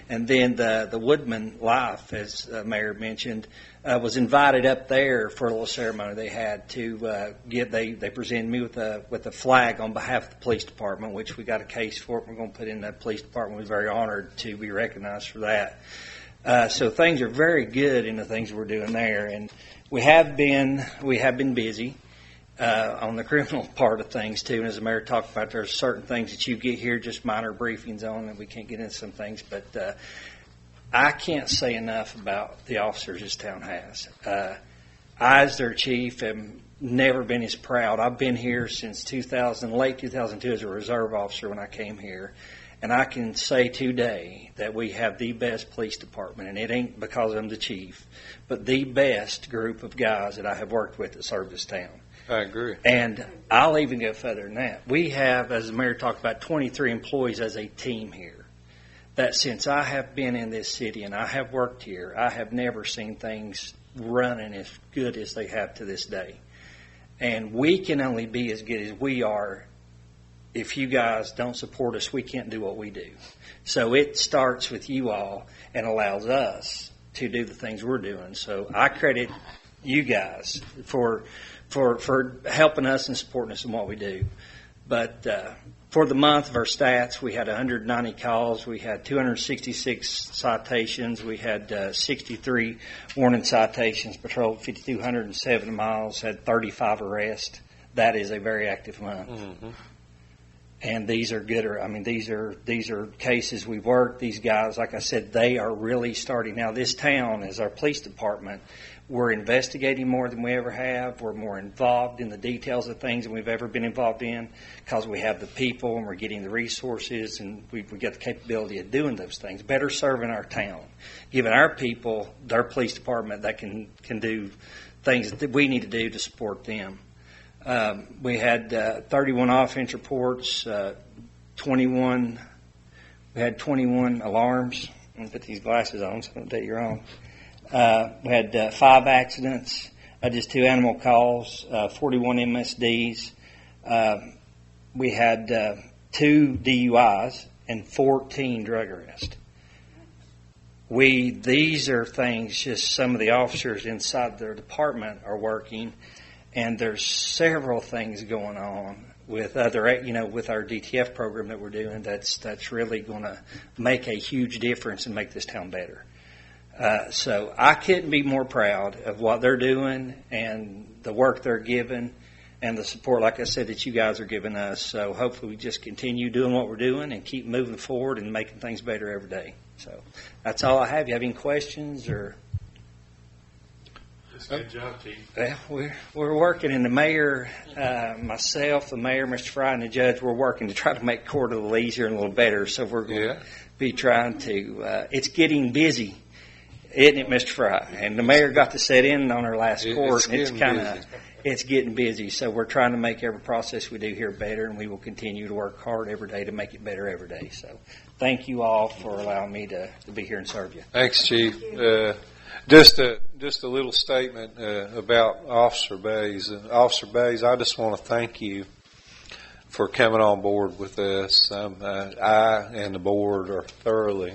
And then the Woodman Life, as Mayor mentioned, was invited up there for a little ceremony they had to they presented me with a flag on behalf of the police department, which we got a case for it. We're going to put in the police department. We're very honored to be recognized for that. So things are very good in the things we're doing there, and we have been busy on the criminal part of things too. And as the mayor talked about, there's certain things that you get here just minor briefings on, and we can't get into some things, but I can't say enough about the officers this town has. I, as their chief, have never been as proud. I've been here since late 2002 as a reserve officer when I came here. And I can say today that we have the best police department, and it ain't because I'm the chief, but the best group of guys that I have worked with that serve this town. I agree. And I'll even go further than that. We have, as the mayor talked about, 23 employees as a team here. That since I have been in this city and I have worked here, I have never seen things running as good as they have to this day. And we can only be as good as we are. If you guys don't support us, we can't do what we do. So it starts with you all and allows us to do the things we're doing. So I credit you guys for helping us and supporting us in what we do. But for the month of our stats, we had 190 calls. We had 266 citations. We had 63 warning citations, patrolled 5,207 miles, had 35 arrests. That is a very active month. Mm-hmm. And these are good. I mean, these are cases we've worked. These guys, like I said, they are really starting. Now, this town, as our police department, we're investigating more than we ever have. We're more involved in the details of things than we've ever been involved in because we have the people and we're getting the resources and we've got the capability of doing those things, better serving our town, giving our people, their police department that can do things that we need to do to support them. We had 31 offense reports, 21. We had 21 alarms. I'm going to put these glasses on so I don't take you wrong. We had 5 accidents, just 2 animal calls, 41 MSDs. We had 2 DUIs and 14 drug arrests. These are things just some of the officers inside their department are working. And there's several things going on with with our DTF program that we're doing that's really going to make a huge difference and make this town better. So I couldn't be more proud of what they're doing and the work they're giving and the support, like I said, that you guys are giving us. So hopefully we just continue doing what we're doing and keep moving forward and making things better every day. So that's all I have. You have any questions or? Good job, Chief. Well, we're working, and the mayor, myself, the mayor, Mr. Fry, and the judge, we're working to try to make court a little easier and a little better. So we're going to be trying to. It's getting busy, isn't it, Mr. Fry? And the mayor got to sit in on our last court, and it's getting busy. So we're trying to make every process we do here better, and we will continue to work hard every day to make it better every day. So thank you all for allowing me to be here and serve you. Thanks, Chief. Just a little statement about Officer Bays. Officer Bays, I just want to thank you for coming on board with us. I and the board are thoroughly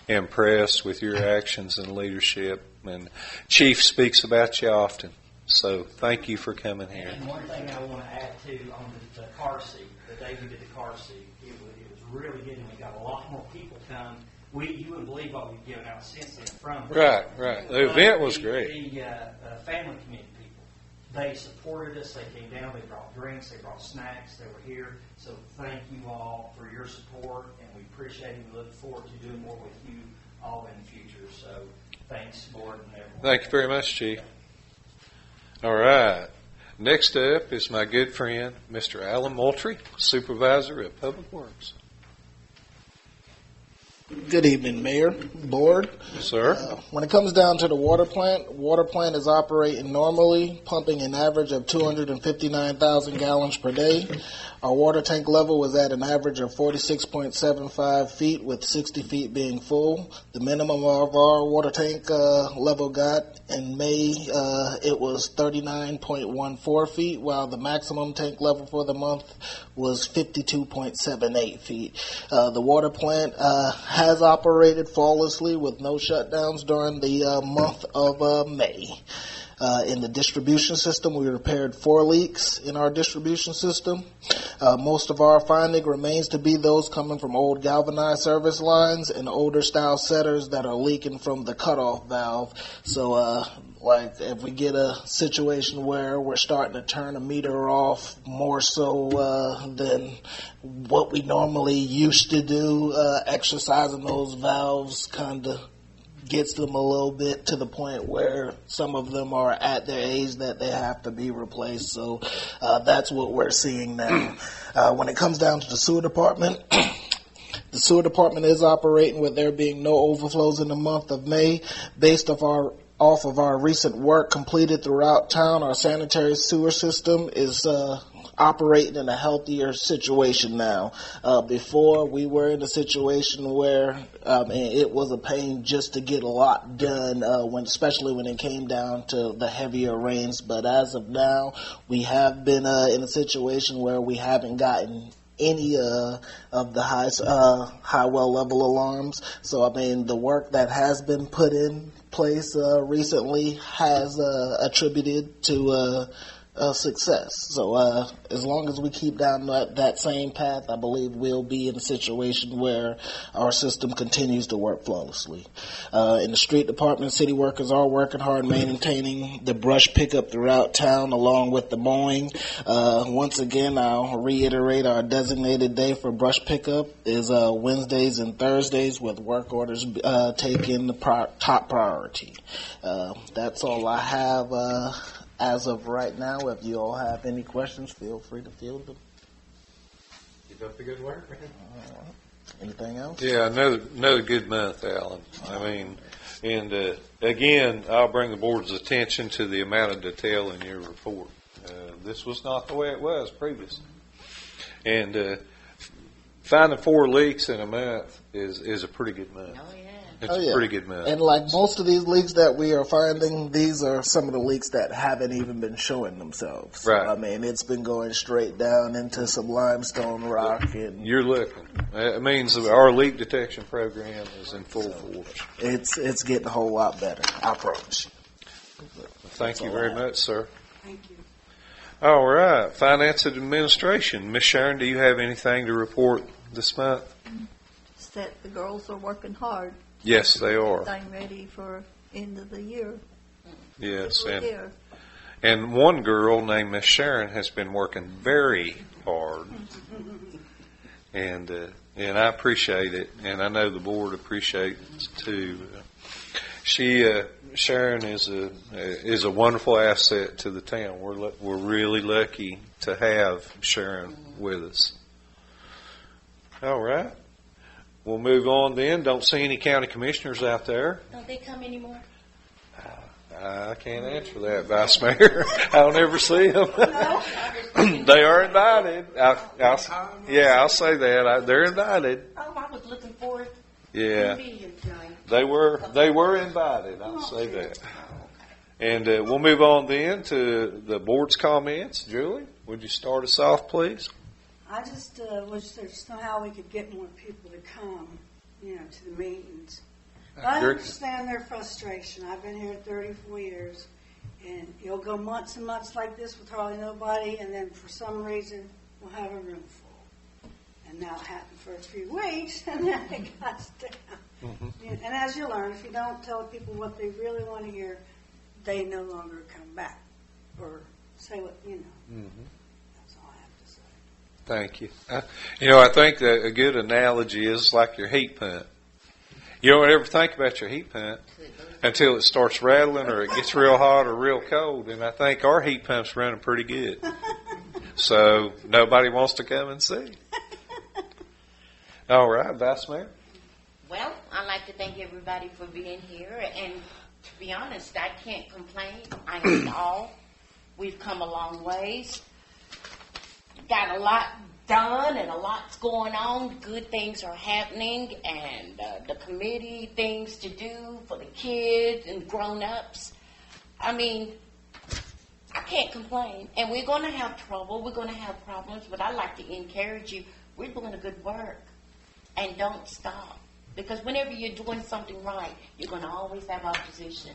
impressed with your actions and leadership. And Chief speaks about you often. So thank you for coming here. And one thing I want to add too on the car seat, the day we did the car seat, it was really good, and we got a lot more people come. You wouldn't believe what we've given out since then from Right. The event was great. The family committee people, they supported us. They came down. They brought drinks. They brought snacks. They were here. So thank you all for your support, and we appreciate it. We look forward to doing more with you all in the future. So thanks, board and everyone. Thank you very much, Chief. All right. Next up is my good friend, Mr. Alan Moultrie, Supervisor of Public Works. Good evening, Mayor, Board. Sir. When it comes down to the water plant is operating normally, pumping an average of 259,000 gallons per day. Our water tank level was at an average of 46.75 feet, with 60 feet being full. The minimum of our water tank level got in May, it was 39.14 feet, while the maximum tank level for the month was 52.78 feet. The water plant has operated flawlessly with no shutdowns during the month of May. In the distribution system, we repaired 4 leaks in our distribution system. Most of our finding remains to be those coming from old galvanized service lines and older style setters that are leaking from the cutoff valve. So, like if we get a situation where we're starting to turn a meter off more so than what we normally used to do, exercising those valves kind of gets them a little bit to the point where some of them are at their age that they have to be replaced. So that's what we're seeing now. When it comes down to the sewer department, the sewer department is operating with there being no overflows in the month of May. Based off of our recent work completed throughout town, our sanitary sewer system is operating in a healthier situation now. Before, we were in a situation where it was a pain just to get a lot done, especially when it came down to the heavier rains. But as of now, we have been in a situation where we haven't gotten any of the high well level alarms. So, I mean, the work that has been put in place recently has attributed to success. So as long as we keep down that same path, I believe we'll be in a situation where our system continues to work flawlessly. In the street department, city workers are working hard maintaining the brush pickup throughout town along with the mowing. Once again, I'll reiterate our designated day for brush pickup is Wednesdays and Thursdays, with work orders taking the top priority. That's all I have as of right now. If you all have any questions, feel free to field them. Keep up the good work, man. Anything else? Yeah, another good month, Alan. I mean, and again, I'll bring the board's attention to the amount of detail in your report. This was not the way it was previously. And finding 4 leaks in a month is a pretty good month. Oh, yeah. It's a pretty good month. And like most of these leaks that we are finding, these are some of the leaks that haven't even been showing themselves. So, Right. I mean, it's been going straight down into some limestone rock. And You're looking. It means that our leak detection program is in full force. it's getting a whole lot better, I promise you. Thank you very much, sir. Thank you. All right. Finance and Administration. Ms. Sharon, do you have anything to report this month? That the girls are working hard. Yes, they are. Getting ready for end of the year. Yes, Year. and one girl named Miss Sharon has been working very hard, and I appreciate it, and I know the board appreciates it too. Sharon is a wonderful asset to the town. We're really lucky to have Sharon with us. All right. We'll move on then. Don't see any county commissioners out there. Don't they come anymore? I can't answer that, Vice Mayor. I don't ever see them. They are invited. I'll say that. They're invited. Oh, I was looking forward Yeah, to meeting tonight. they were invited. I'll say that. And we'll move on then to the board's comments. Julie, would you start us off, please? I just wish there's somehow we could get more people to come, to the meetings. I understand their frustration. I've been here 34 years, and you'll go months and months like this with hardly nobody, and then for some reason we'll have a room full. And now it happened for a few weeks, and then it got down. Mm-hmm. And as you learn, if you don't tell people what they really want to hear, they no longer come back or say what, Mm-hmm. That's all I have to say. Thank you. I think that a good analogy is like your heat pump. You don't ever think about your heat pump until it starts rattling or it gets real hot or real cold. And I think our heat pump's running pretty good. So nobody wants to come and see. All right, Vice Mayor. Well, I'd like to thank everybody for being here. And to be honest, I can't complain. I am all. We've come a long ways. Got a lot done and a lot's going on. Good things are happening, and the committee things to do for the kids and grown-ups. I mean, I can't complain. And we're going to have trouble. We're going to have problems, but I like to encourage you. We're doing a good work, and don't stop. Because whenever you're doing something right, you're going to always have opposition.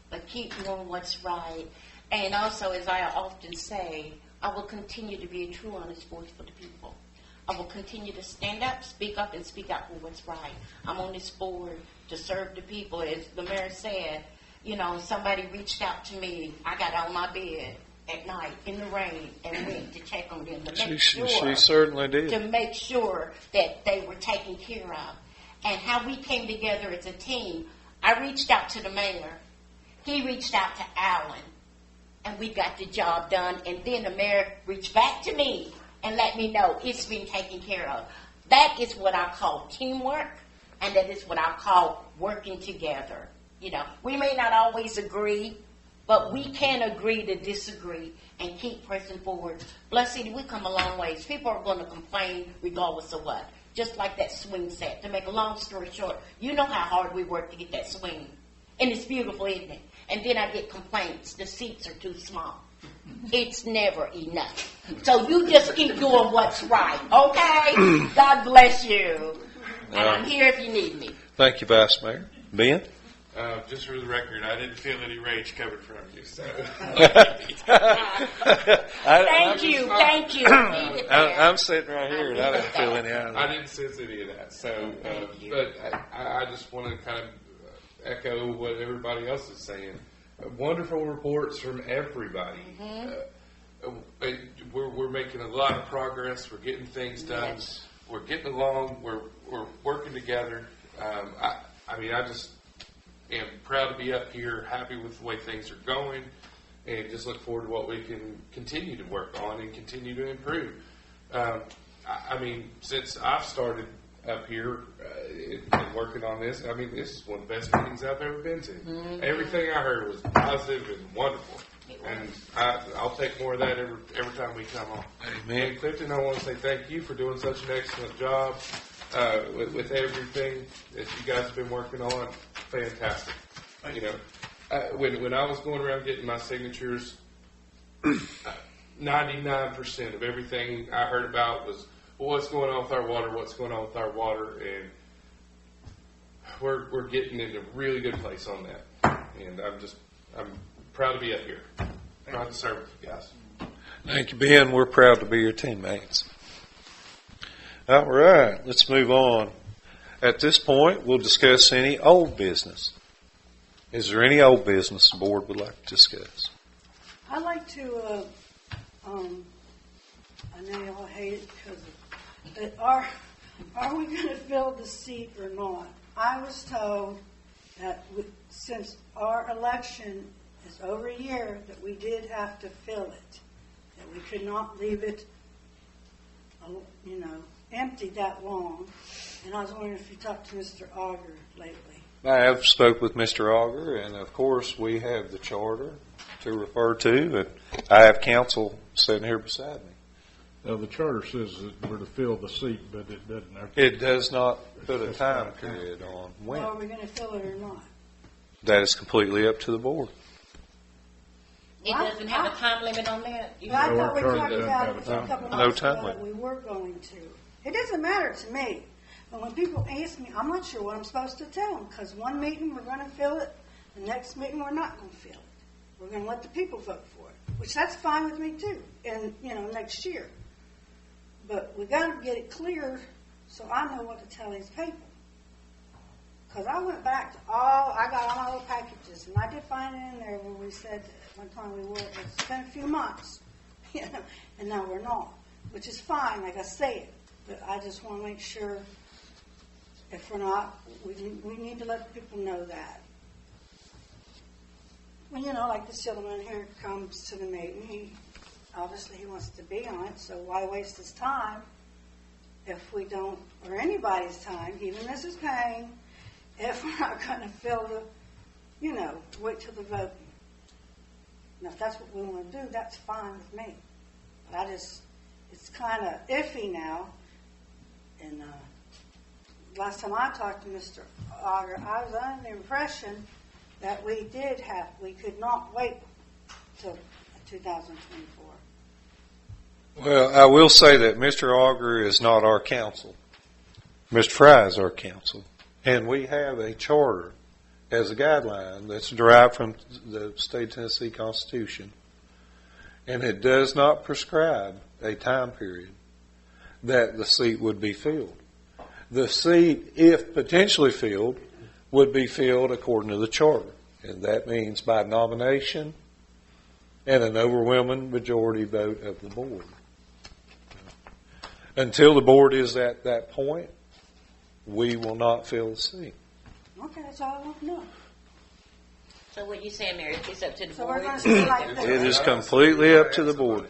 But keep doing what's right. And also, as I often say, I will continue to be a true, honest voice for the people. I will continue to stand up, and speak out for what's right. I'm on this board to serve the people. As the mayor said, you know, somebody reached out to me. I got on my bed at night in the rain and went to check on them to make sure. She certainly did. To make sure that they were taken care of. And how we came together as a team. I reached out to the mayor. He reached out to Alan. And we got the job done. And then the mayor reached back to me and let me know it's been taken care of. That is what I call teamwork. And that is what I call working together. You know, we may not always agree, but we can agree to disagree and keep pressing forward. Bluff City, we come a long ways. People are going to complain regardless of what. Just like that swing set. To make a long story short, you know how hard we work to get that swing. And it's beautiful, isn't it? And then I get complaints. The seats are too small. It's never enough. So you just keep doing what's right, okay? God bless you. And I'm here if you need me. Thank you, Vice Mayor. Ben? Just for the record, I didn't feel any rage coming from you. So. Thank you. I'm sitting right here, and I didn't feel any of I that. didn't sense any of that. So, but I just want to kind of echo what everybody else is saying. Wonderful reports from everybody. We're making a lot of progress. We're getting things done. Yes. We're getting along. We're working together. I mean, I just am proud to be up here, happy with the way things are going, and just look forward to what we can continue to work on and continue to improve. I mean, since I've started up here and working on this, I mean, this is one of the best meetings I've ever been to. Everything I heard was positive and wonderful. And I'll take more of that every time we come on. Amen. And Clifton, I want to say thank you for doing such an excellent job with everything that you guys have been working on. Fantastic. You know, when I was going around getting my signatures, 99% of everything I heard about was, well, what's going on with our water? What's going on with our water? And we're getting in a really good place on that. And I'm proud to be up here. Proud to serve with you guys. Thank you, Ben. We're proud to be your teammates. All right, let's move on. At this point, we'll discuss any old business. Is there any old business the board would like to discuss? I'd like to, I know y'all hate it because are we going to fill the seat or not? I was told that since our election is over a year, that we did have to fill it, that we could not leave it, empty that long. And I was wondering if you talked to Mr. Auger lately. I have spoke with Mr. Auger, and of course we have the charter to refer to, and I have counsel sitting here beside me. Now, the charter says that we're to fill the seat, but it doesn't. It does not put a time period on when. Well, are we going to fill it or not? That is completely up to the board. It doesn't have a time limit on that? But I thought we talked about it a couple No months time ago that limit. we were going to. It doesn't matter to me. But when people ask me, I'm not sure what I'm supposed to tell them, because one meeting we're going to fill it, the next meeting we're not going to fill it. We're going to let the people vote for it, which that's fine with me too, and next year. But we got to get it clear so I know what to tell these people. Because I went back to I got all the packages, and I did find it in there where we said at one time we were. It's been a few months, and now we're not, which is fine, like I said. But I just want to make sure. If we're not, we need to let people know that. Well, like this gentleman here comes to the meeting. Obviously he wants to be on it, so why waste his time if we don't, or anybody's time, even Mrs. Payne, if we're not going to fill the, wait till the voting. Now, if that's what we want to do, that's fine with me. But it's it's kind of iffy now. And last time I talked to Mr. Auger, I was under the impression that we could not wait till 2024. Well, I will say that Mr. Auger is not our counsel. Mr. Fry is our counsel. And we have a charter as a guideline that's derived from the state of Tennessee Constitution. And it does not prescribe a time period that the seat would be filled. The seat, if potentially filled, would be filled according to the charter. And that means by nomination and an overwhelming majority vote of the board. Until the board is at that point, we will not fill the seat. Okay, that's all I want to know. So what you saying, Mary? It's up to the So board. we're going to stay like this. It is completely up to the board.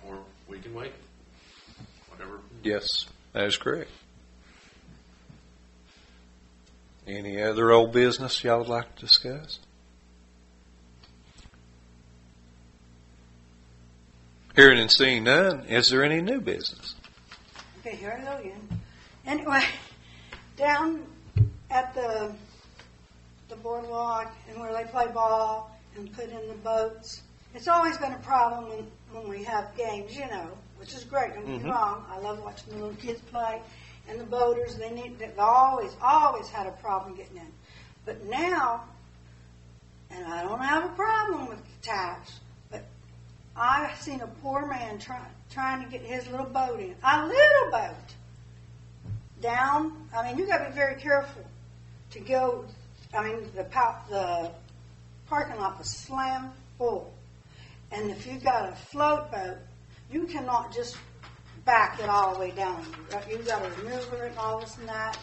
Or we can wait. Whatever. Yes, that is correct. Any other old business y'all would like to discuss? Hearing and seeing none, is there any new business? Okay, here I go again. Anyway, down at the boardwalk and where they play ball and put in the boats, it's always been a problem when we have games, which is great. Don't get me wrong. I love watching the little kids play. And the boaters, they've always had a problem getting in. But now, and I don't have a problem with taps, but I've seen a poor man trying to get his little boat in. A little boat. Down, you got to be very careful to go. The parking lot was slam full. And if you've got a float boat, you cannot just back it all the way down. You've got to maneuver it and all this and that.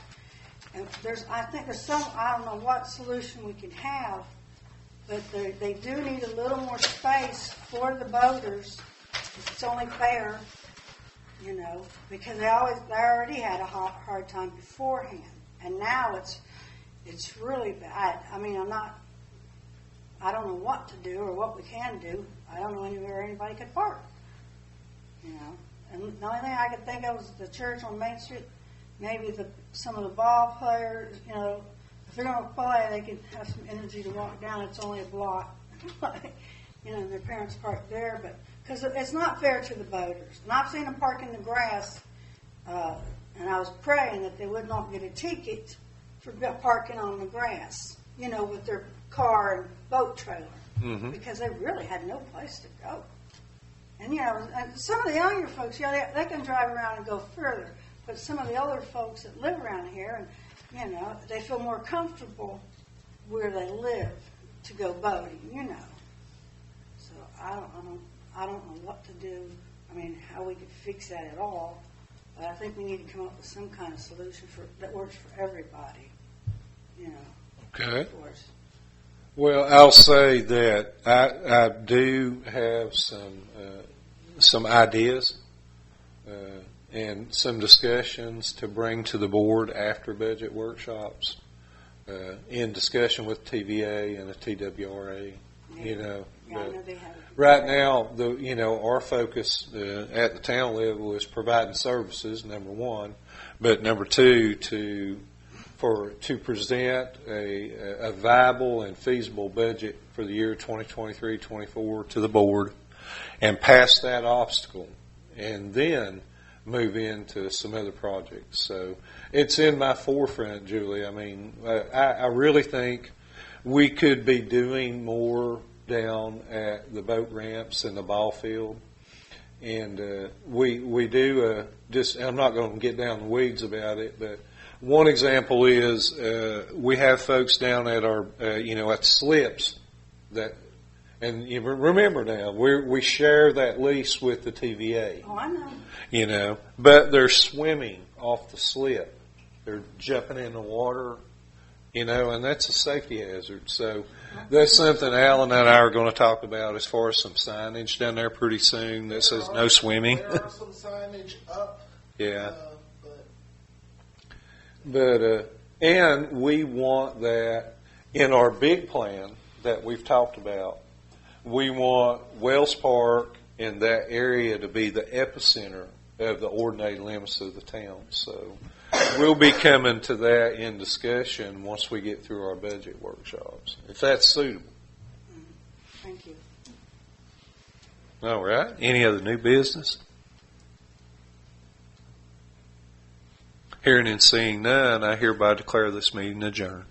And I think there's I don't know what solution we can have, but they do need a little more space for the boaters. It's only fair, because they already had a hard time beforehand. And now it's really bad. I don't know what to do or what we can do. I don't know anywhere anybody could park, And the only thing I could think of was the church on Main Street. Maybe some of the ball players, if they're going to play, they can have some energy to walk down. It's only a block, and their parents park there. But because it's not fair to the boaters. And I've seen them park in the grass, and I was praying that they would not get a ticket for parking on the grass, with their car and boat trailer, because they really had no place to go. And, some of the younger folks, they can drive around and go further. But some of the older folks that live around here, and, they feel more comfortable where they live to go boating, So I don't know what to do. How we could fix that at all. But I think we need to come up with some kind of solution that works for everybody, Okay. Of course. Well, I'll say that I do have some ideas and some discussions to bring to the board after budget workshops in discussion with TVA and the TWRA. I know they have. Right now, our focus at the town level is providing services, number one, but number two, to present a viable and feasible budget for the year 2023-24 to the board and pass that obstacle and then move into some other projects. So it's in my forefront, Julie. I really think we could be doing more down at the boat ramps and the ball field. And we do, I'm not going to get down the weeds about it, but one example is we have folks down at our, at slips that, and you remember now, we share that lease with the TVA. Oh, I know. But they're swimming off the slip. They're jumping in the water, and that's a safety hazard. So that's something Alan and I are going to talk about as far as some signage down there pretty soon that says no swimming. There are some signage up. Yeah. But and we want that in our big plan that we've talked about. We want Wells Park in that area to be the epicenter of the ordinary limits of the town. So we'll be coming to that in discussion once we get through our budget workshops, if that's suitable. Thank you. All right. Any other new business? Hearing and seeing none, I hereby declare this meeting adjourned.